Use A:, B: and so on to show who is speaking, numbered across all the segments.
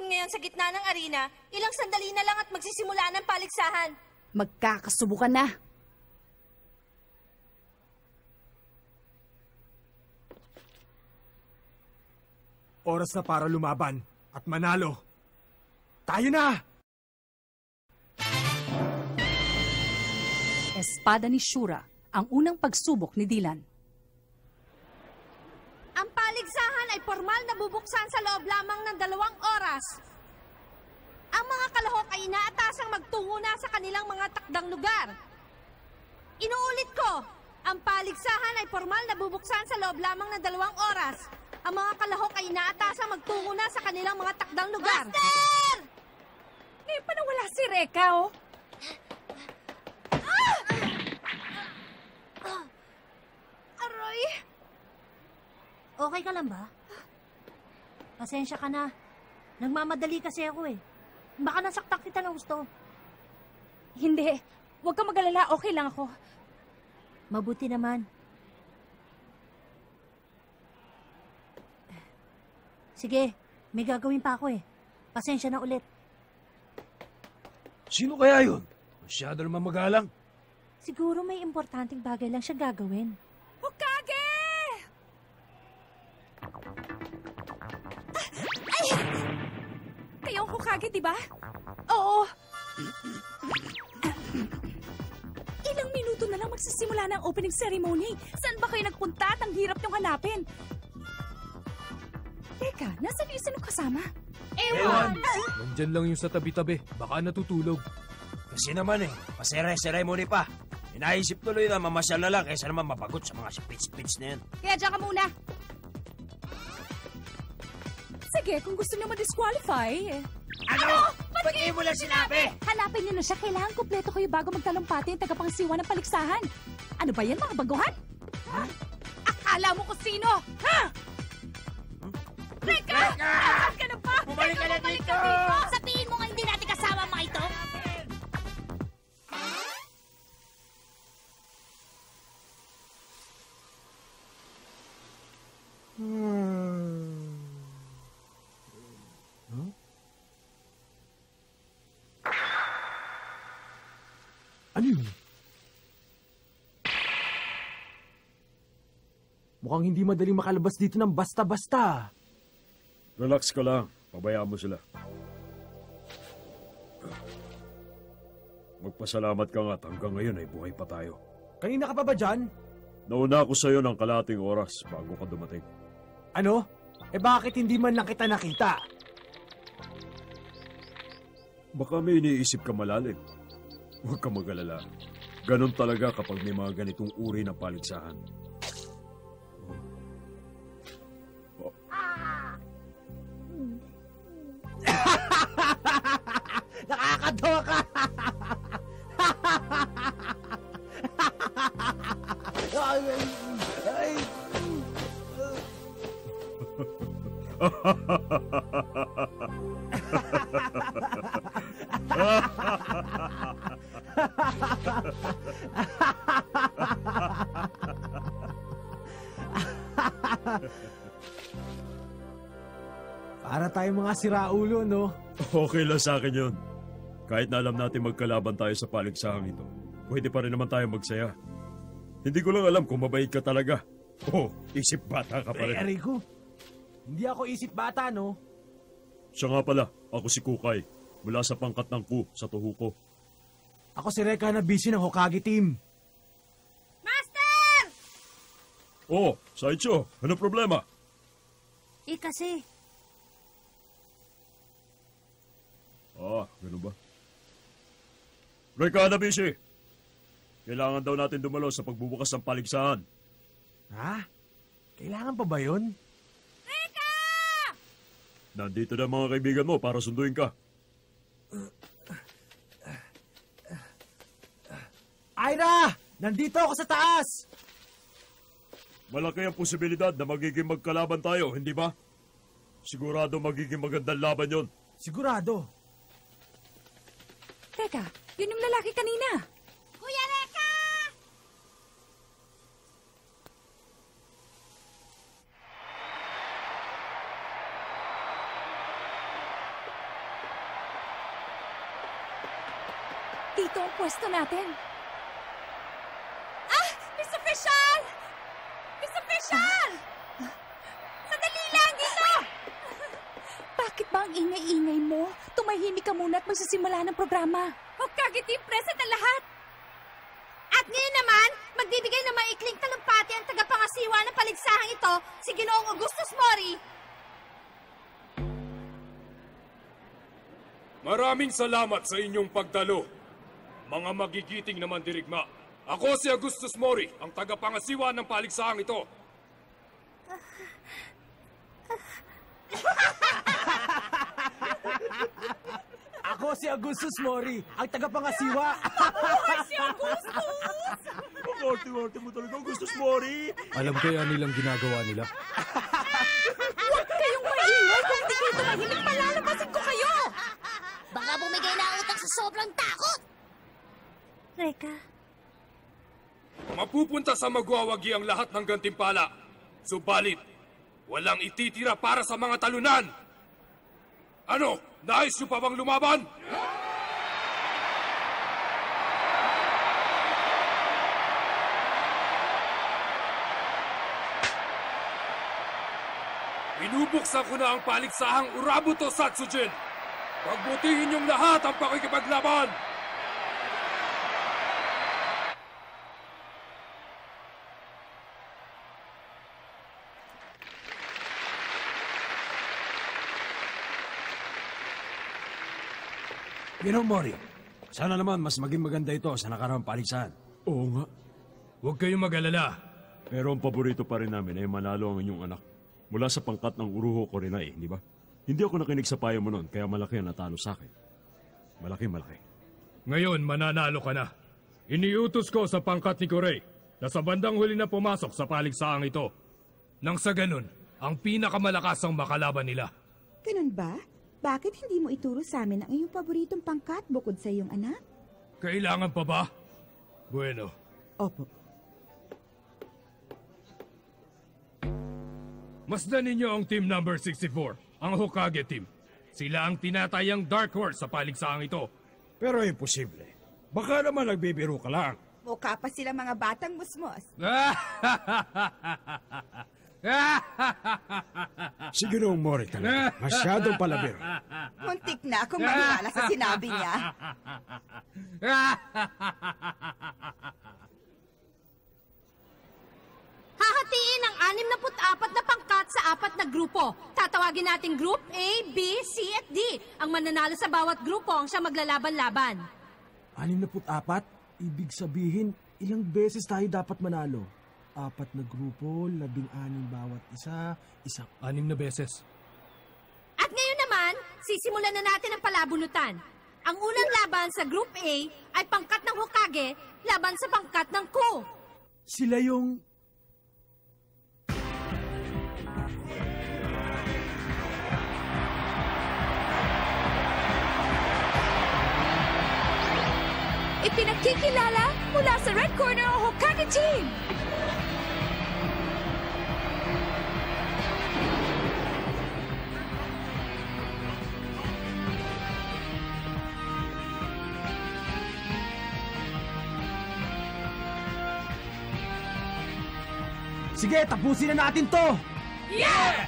A: tumutulon ngayon sa gitna ng arena, ilang sandali na lang at magsisimula ng paligsahan.
B: Magkakasubukan na.
C: Oras na para lumaban at manalo. Tayo na!
B: Espada ni Shura, ang unang pagsubok ni Dylan.
A: Ang paligsahan ay formal na bubuksan sa loob lamang ng 2 oras. Ang mga kalahok ay inaatasang magtungo na sa kanilang mga takdang lugar. Inuulit ko, ang paligsahan ay formal na bubuksan sa loob lamang ng 2 oras. Ang mga kalahok ay inaatasang magtungo na sa kanilang mga takdang lugar. Master!
B: Ngayon pa nawala si Reka, oh.
A: Aroy!
D: Okay ka lang ba? Pasensya ka na. Nagmamadali kasi ako eh. Baka nasaktak kita ng gusto.
B: Hindi. Huwag kang mag-alala. Okay lang ako.
D: Mabuti naman. Sige, may gagawin pa ako eh. Pasensya na ulit.
E: Sino kaya yun? Masyado naman magalang.
D: Siguro may importanteng bagay lang siya gagawin.
B: Hokage! Ay! Kayo ang Hokage, di ba? Oo. Ilang minuto na lang magsisimula ng opening ceremony. Saan ba kayo nagpunta at ang hirap niyong hanapin? Teka, nasan yung sino kasama?
E: Ewan! Nandyan lang yung sa tabi-tabi. Baka natutulog.
F: Kasi naman pasere-ceremony pa. Inaisip tuloy na mamasyal na lang kaysa naman mapagot sa mga speech na yan.
B: Kaya dyan ka muna. Sige, kung gusto niyo ma-disqualify.
F: Ano? Ba't mo lang sinabi?
B: Hanapin niyo na siya. Kailangan kumpleto kayo bago magtalumpati yung tagapangsiwa ng paligsahan. Ano ba yan, mga baguhan? Ha? Akala mo kung sino? Ha? Reka! Saan ka na ba?
F: Bumalik ka na dito!
D: Sabihin mo nga hindi natin kasama mga ito.
C: Ano yun? Mukhang hindi madaling makalabas dito ng basta-basta.
G: Relax ka lang. Pabayaan mo sila. Magpasalamat ka nga at hanggang ngayon ay buhay pa tayo.
C: Kanina ka pa ba dyan?
G: Nauna ako sa'yo ng kalating oras bago ka dumating.
C: Ano? Bakit hindi man lang kita nakita?
G: Baka may iniisip ka malalim. Huwag ka mag-alala. Ganon talaga kapag may mga ganitong uri ng paligsahan.
C: Nakakatawa ka! Ay. Para tayong mga siraulo, no?
G: Okay lang sa akin yun. Kahit na alam natin magkalaban tayo sa paligsahang ito, pwede pa rin naman tayo magsaya. Hindi ko lang alam kung mabait ka talaga. Oh, isip bata ka pa rin.
C: Rico, hindi ako isip bata, no?
G: Siya nga pala, ako si Kukay. Mula sa pangkat ng Ku sa Tohoku.
C: Ako si Reka na busy ng Hokage team.
A: Master!
G: Oh, Saicho, ano problema?
D: Kasi,
G: Ganun ba? Reka Hanabishi! Kailangan daw natin dumalo sa pagbubukas ng paligsahan.
C: Ha? Kailangan pa ba yun?
G: Nandito na mga kaibigan mo para sunduin ka.
C: Ira! Nandito ako sa taas!
G: Malaki ang posibilidad na magiging magkalaban tayo, hindi ba? Sigurado magiging magandang laban yon.
C: Sigurado.
B: Teka, yun yung lalaki kanina.
A: Kuya Reka!
B: Dito ang pwesto natin.
A: Ah! Miss Official! Miss Official! Sandali lang dito!
B: Bakit ba ang ingay-ingay mo? Tumahimik ka muna at magsisimula ng programa.
A: Hokage team present ang lahat! At ngayon naman, magbibigay ng maikling talumpati ang tagapangasiwa ng paligsahang ito, si Ginoong Augustus Mori.
E: Maraming salamat sa inyong pagdalo. Mga magigiting na mandirigma. Ako si Augustus Mori, ang tagapangasiwa ng paligsahang ito.
C: Ako si Augustus Mori, ang tagapangasiwa.
G: Arte-arte mo talaga, Augustus Mori.
E: Alam kaya nilang ginagawa nila.
B: Huwag kayong maingay kung hindi kayo tumahimik, palalabasin ko kayo!
D: Baka bumigay na utang sa sobrang takot! Reka,
E: Mapupunta sa magwawagi ang lahat ng gantimpala. Subalit, walang ititira para sa mga talunan. Ano? Nais nyo pa bang lumaban? Binubuksan ko na ang paligsahang Urabuto Satsujin. Pagbutihin niyong lahat ang pakikipaglaban.
F: Ginoong Mori, sana naman mas maging maganda ito sa nakaraang paligsahan.
E: Oo nga. Huwag kayong mag-alala.
G: Pero ang paborito pa rin namin ay manalo ang inyong anak. Mula sa pangkat ng Uruho Korinai, di ba? Hindi ako nakinig sa payo mo noon, kaya malaki ang natalo sa akin. Malaki.
E: Ngayon, mananalo ka na. Iniutos ko sa pangkat ni Corey na sa bandang huli na pumasok sa paligsaang ito. Nang sa ganun, ang pinakamalakas ang makalaban nila.
H: Ganun ba? Bakit hindi mo ituro sa amin ang iyong paboritong pangkat bukod sa iyong anak?
E: Kailangan pa ba? Bueno.
H: Opo.
E: Masdan ninyo ang team number 64, ang Hokage team. Sila ang tinatayang Dark Horse sa paligsaang ito.
F: Pero imposible. Baka naman nagbibiro ka lang.
H: Mukha pa sila mga batang musmos.
F: Si Ginoong Mori talaga. Masyadong palabiro.
H: Muntik na akong maniwala sa sinabi niya.
A: Hahatiin ang 64 na pangkat sa 4 na grupo. Tatawagin natin Group A, B, C at D. Ang mananalo sa bawat grupo ang siya maglalaban-laban.
C: 64? Ibig sabihin, ilang beses tayo dapat manalo? 4 na grupo, 16 bawat isa,
E: 6 na beses.
A: At ngayon naman, sisimulan na natin ang palabunutan. Ang unang laban sa Group A ay pangkat ng Hokage laban sa pangkat ng Ku.
C: Sila yung...
B: Ipinagkikilala mula sa Red Corner ang Hokage Team!
C: Sige, tapusin na natin to!
E: Yeah!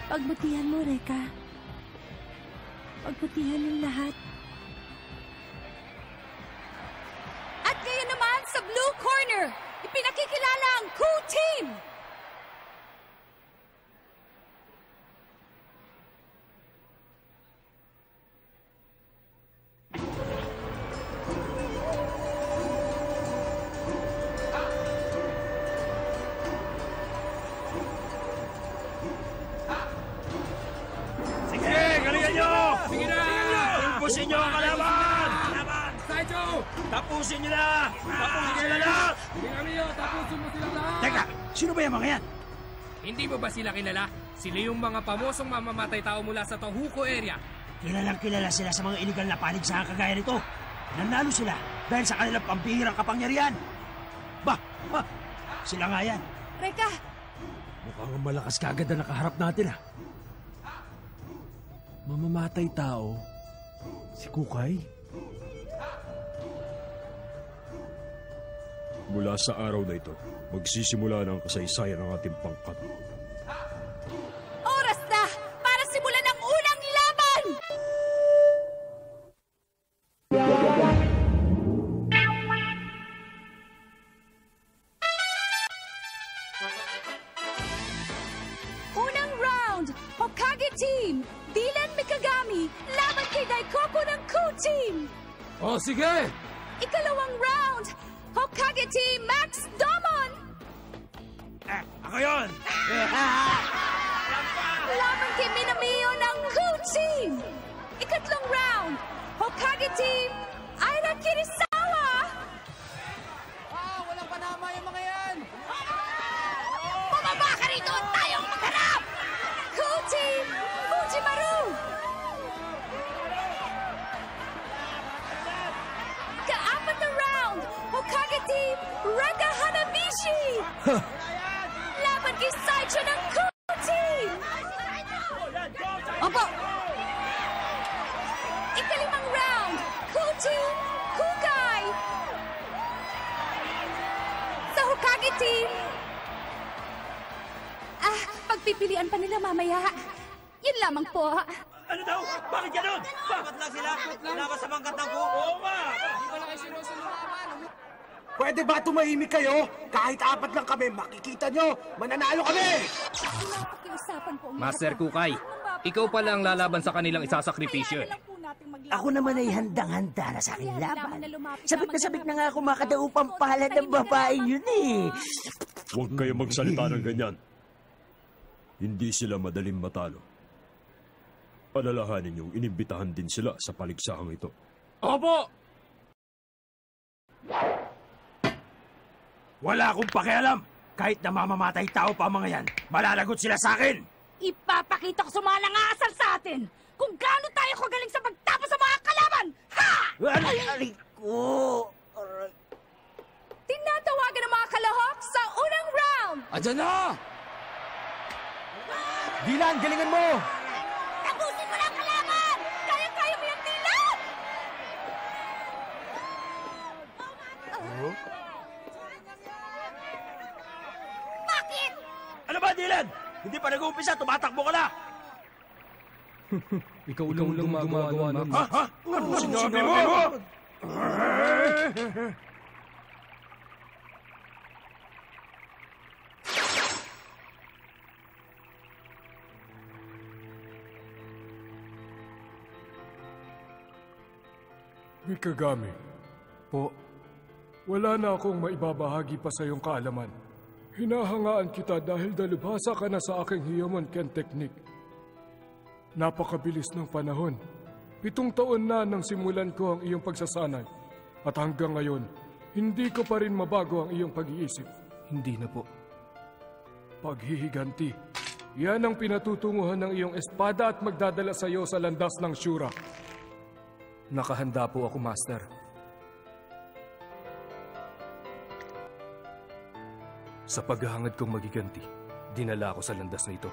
D: pagbutihan mo, Reka. Pagbutihan ng lahat.
B: At ngayon naman sa Blue Corner, ipinakikilala ang Ku Team!
F: Sige, galingan nyo!
E: Sige na!
F: Tapusin nyo ang kalaban!
E: Saijo!
F: Tapusin nyo na! Tapusin nyo na lahat!
E: Tingnan tapusin mo silang lahat!
F: Teka, sino ba yung mga yan?
E: Hindi mo ba sila kilala? Sila yung mga pamosong mamamatay tao mula sa Tohoku area.
F: Kilalang kilala sila sa mga iligal na paligsahan kagaya nito. Nanalo sila dahil sa kanilang pampihirang kapangyarihan. Ba, sila nga yan.
B: Reka,
F: Mukhang malakas kagad na nakaharap natin ah.
C: Mamamatay tao? Si Kukay?
G: Mula sa araw na ito, magsisimula na ang kasaysayan ng ating pangkat.
B: Oras na para simulan ang unang laban! Unang round, Hokage Team, Dylan Mikagami, laban kay Daikoku ng Ku Team.
E: O sige!
B: Ikalawang round, Hokage Team Max Domon,
F: Ako yun!
B: laban kay Minamiyo ng Ku Team. Ikatlong round, Hokage Team Aira Kirisawa.
C: Walang panama yung mga yan!
B: Bumaba ka rito at tayong magharap! Ku Team Fujimaru. Kaapat na round, Hokage Team Rega Hanabishi. Laban kay Saicho ng Ku Team. Opo! Ikalimang round, Ku Team Kukai. Sa Hokage Team, pagpipilian pa nila mamaya. Yun lamang po.
F: Ano daw? Bakit ganun? Dapat lang sila. Laban sa pangkat ng kuko. Oo nga.
C: Pwede ba tumahimik kayo? Kahit 4 lang kami, makikita nyo, mananalo kami!
B: Pakiusapan po ang
E: Master
B: mga
E: Kukay, ikaw pala ang lalaban sa kanilang isasakripisyo.
F: Ako naman ay handang-handa na sa aking laban. Sabik na nga ako makadaupang palad ng babae yun eh.
G: Huwag kayo magsalita ng ganyan. Hindi sila madaling matalo. Alalahanin niyong inimbitahan din sila sa paligsahang ito.
E: Opo!
F: Wala akong pakialam. Kahit na mamamatay tao pa ang mga yan, malalagot sila sa akin.
B: Ipapakita ko sa mga nangaasal sa atin kung gaano tayo kagaling sa pagtapos sa mga kalaban! Ha!
F: Aray ko. Aray.
B: Tinatawagan ng mga kalahok sa unang round!
E: Adyan na!
C: Dylan, galingan mo!
B: Tapusin mo na ang kalaban! Kaya-kaya mo yung Dylan! Bakit?
F: Ano ba, Dylan? Hindi pa nag-uumpisa, tumatakbo ka na.
E: Ikaw lang gumagawa nun.
F: Ha? Ano sinabi mo?
E: Mikagami, po, wala na akong maibabahagi pa sa iyong kaalaman. Hinahangaan kita dahil dalubhasa ka na sa aking Hiyamon Ken Technique. Napakabilis ng panahon. 7 taon na nang simulan ko ang iyong pagsasanay. At hanggang ngayon, hindi ko pa rin mabago ang iyong pag-iisip. Hindi na po. Paghihiganti. Yan ang pinatutunguhan ng iyong espada at magdadala sa iyo sa landas ng Shura. Nakahanda po ako, Master. Sa paghahangad kong magiganti, dinala ako sa landas na ito.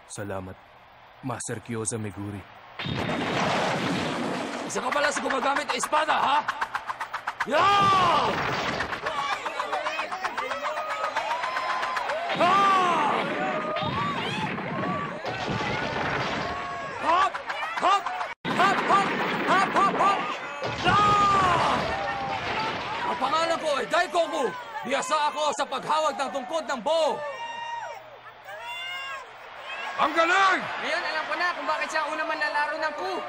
E: Salamat, Master Kyoza Meguri. Isa ka pala sa gumagamit ng espada, ha? Yaw! Hop! Hop! Hop! Hop! Hop! Hop! Hop! Ang pangalan ko ay Daikoku. Biyasa ako sa paghawag ng tungkod ng buo. Ang galing!
I: Ngayon, alam ko na kung bakit siya ang una man nalaro ng Ku.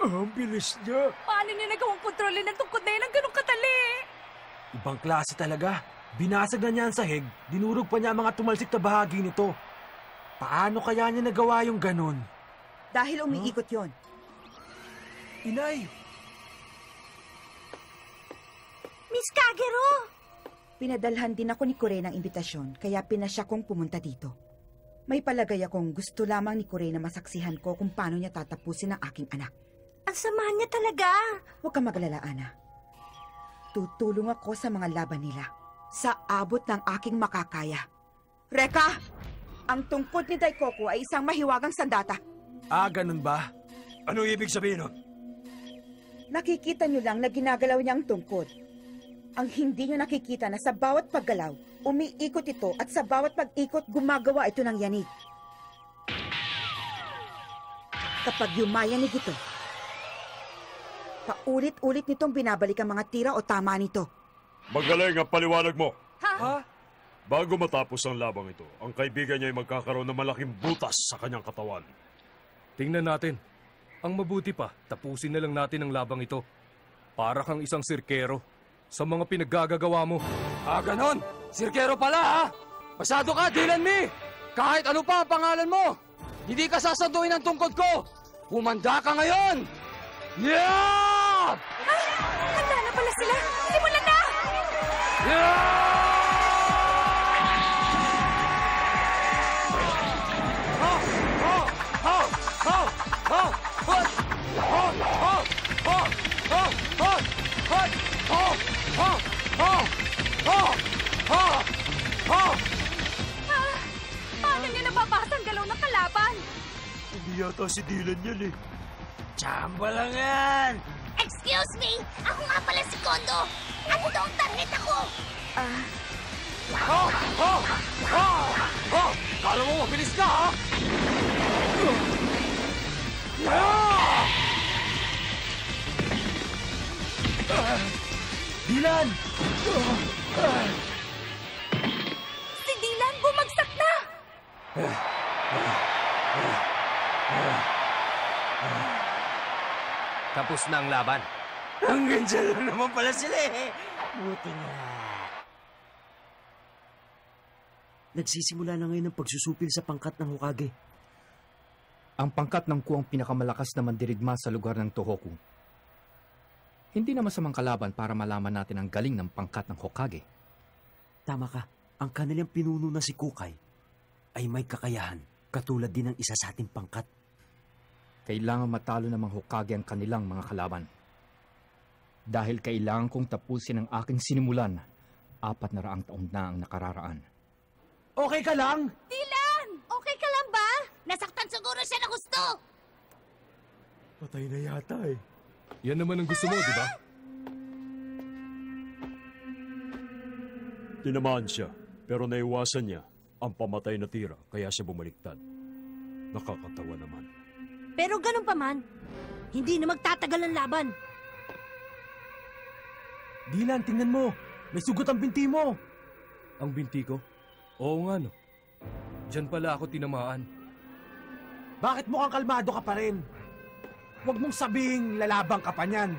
F: Ang bilis niya.
B: Paano niya nagawang kontrolin ng tungkod na yun ang ganun katali?
C: Ibang klase talaga. Binasag na niya ang sahig, dinurog pa niya ang mga tumalsik na bahagi nito. Paano kaya niya nagawa yung ganun?
H: Dahil umiikot yon.
C: Inay!
D: Miss Kagero!
H: Pinadalhan din ako ni Kurei ng imbitasyon, kaya pinasya kong pumunta dito. May palagay akong gusto lamang ni Kurei na masaksihan ko kung paano niya tatapusin ang aking anak.
D: Ang sama niya talaga!
H: Huwag kang magalala, Ana. Tutulong ako sa mga laban nila. Sa abot ng aking makakaya. Reka! Ang tungkod ni Daikoku ay isang mahiwagang sandata.
C: Ah, ganun ba?
F: Anong ibig sabihin nun?
H: Nakikita nyo lang na ginagalaw niya ang tungkod. Ang hindi nyo nakikita na sa bawat paggalaw, umiikot ito at sa bawat pag-ikot, gumagawa ito ng yanig. Kapag yumayanig ito, paulit-ulit nitong binabalik ang mga tira o tama nito.
G: Magaling ang paliwanag mo.
I: Ha?
G: Bago matapos ang labang ito, ang kaibigan niya ay magkakaroon ng malaking butas sa kanyang katawan.
E: Tingnan natin. Ang mabuti pa, tapusin na lang natin ang labang ito. Para kang isang sirkero sa mga pinaggagawa mo.
I: Ganon! Sirkero pala, ha? Pasado ka, Dylan Me! Kahit ano pa ang pangalan mo, hindi ka sasanduin ng tungkod ko! Humanda ka ngayon! Yeah!
B: Handa na pala sila! Simulan na! Paano niya nababasa ang galaw ng kalaban?
G: Hindi yata si Dylan yan eh.
F: Tsamba lang yan!
A: Excuse me! Ako nga pala si Kondo! Ako daw ang target ako!
I: Kala mo mabilis ka, ha?
F: Dylan!
B: Si Dylan bumagsak na!
I: Tapos na ang laban.
F: Hanggang dyan lang naman pala sila eh. Buti nga. Nagsisimula na ngayon ang pagsusupil sa pangkat ng Hokage.
J: Ang pangkat ng Ku ang pinakamalakas na mandirigma sa lugar ng Tohoku. Hindi na masamang kalaban para malaman natin ang galing ng pangkat ng Hokage.
F: Tama ka. Ang kanilang pinuno na si Kukai ay may kakayahan katulad din ng isa sa ating pangkat.
J: Kailangan matalo ng mga Hokage ang kanilang mga kalaban. Dahil kailangan kong tapusin ang aking sinimulan, 400 taon na ang nakararaan.
C: Okay ka lang?
A: Dylan! Okay ka lang ba? Nasaktan siguro siya na gusto!
G: Patay na yata eh.
E: Yan naman ang gusto mo, di ba?
G: Tinamaan siya, pero naiwasan niya ang pamatay na tira, kaya siya bumaliktad. Nakakatawa naman.
D: Pero ganun pa man, hindi na magtatagal ang laban.
C: Dylan, tingnan mo. May sugat ang binti mo.
E: Ang binti ko? Oo nga, no. Diyan pala ako tinamaan.
C: Bakit mukhang kalmado ka pa rin? Huwag mong sabihing lalabang ka pa niyan.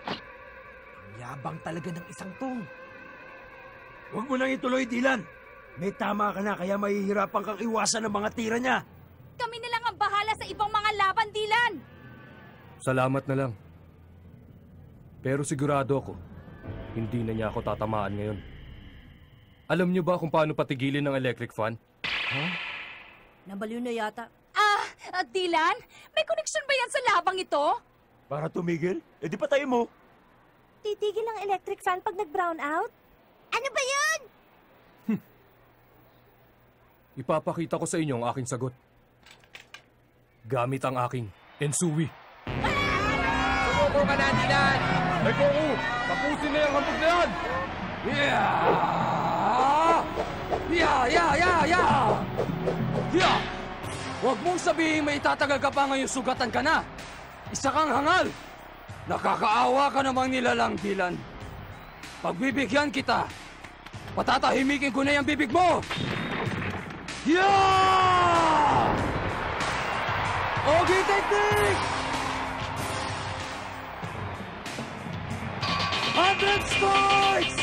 C: Ang yabang talaga ng isang tong.
F: Huwag mo nang ituloy, Dylan. May tama ka na kaya mahihirapan kang iwasan ng mga tira niya.
B: Kami na lang ang bahala sa ibang mga laban, Dylan!
E: Salamat na lang. Pero sigurado ako, hindi na niya ako tatamaan ngayon. Alam niyo ba kung paano patigilin ng electric fan?
D: Nabaliw na yata.
B: Dylan, may koneksyon ba yan sa labang ito?
G: Para tumigil? Eh di patay mo.
D: Titigil ang electric fan pag nag-brown out?
A: Ano ba yun?
E: Ipapakita ko sa inyo ang aking sagot. Gamit ang aking Ensui.
I: Sumuko ka na, Dylan!
E: Ay, Goku! Tapusin na yung hambog na yan!
I: Huwag mong sabihin may itatagal ka pa ngayong sugatan ka na. Isa kang hangal. Nakakaawa ka namang nilalang, Dylan. Pagbibigyan kita, patatahimikin ko na yung bibig mo. Ogi Technique! 100 strikes!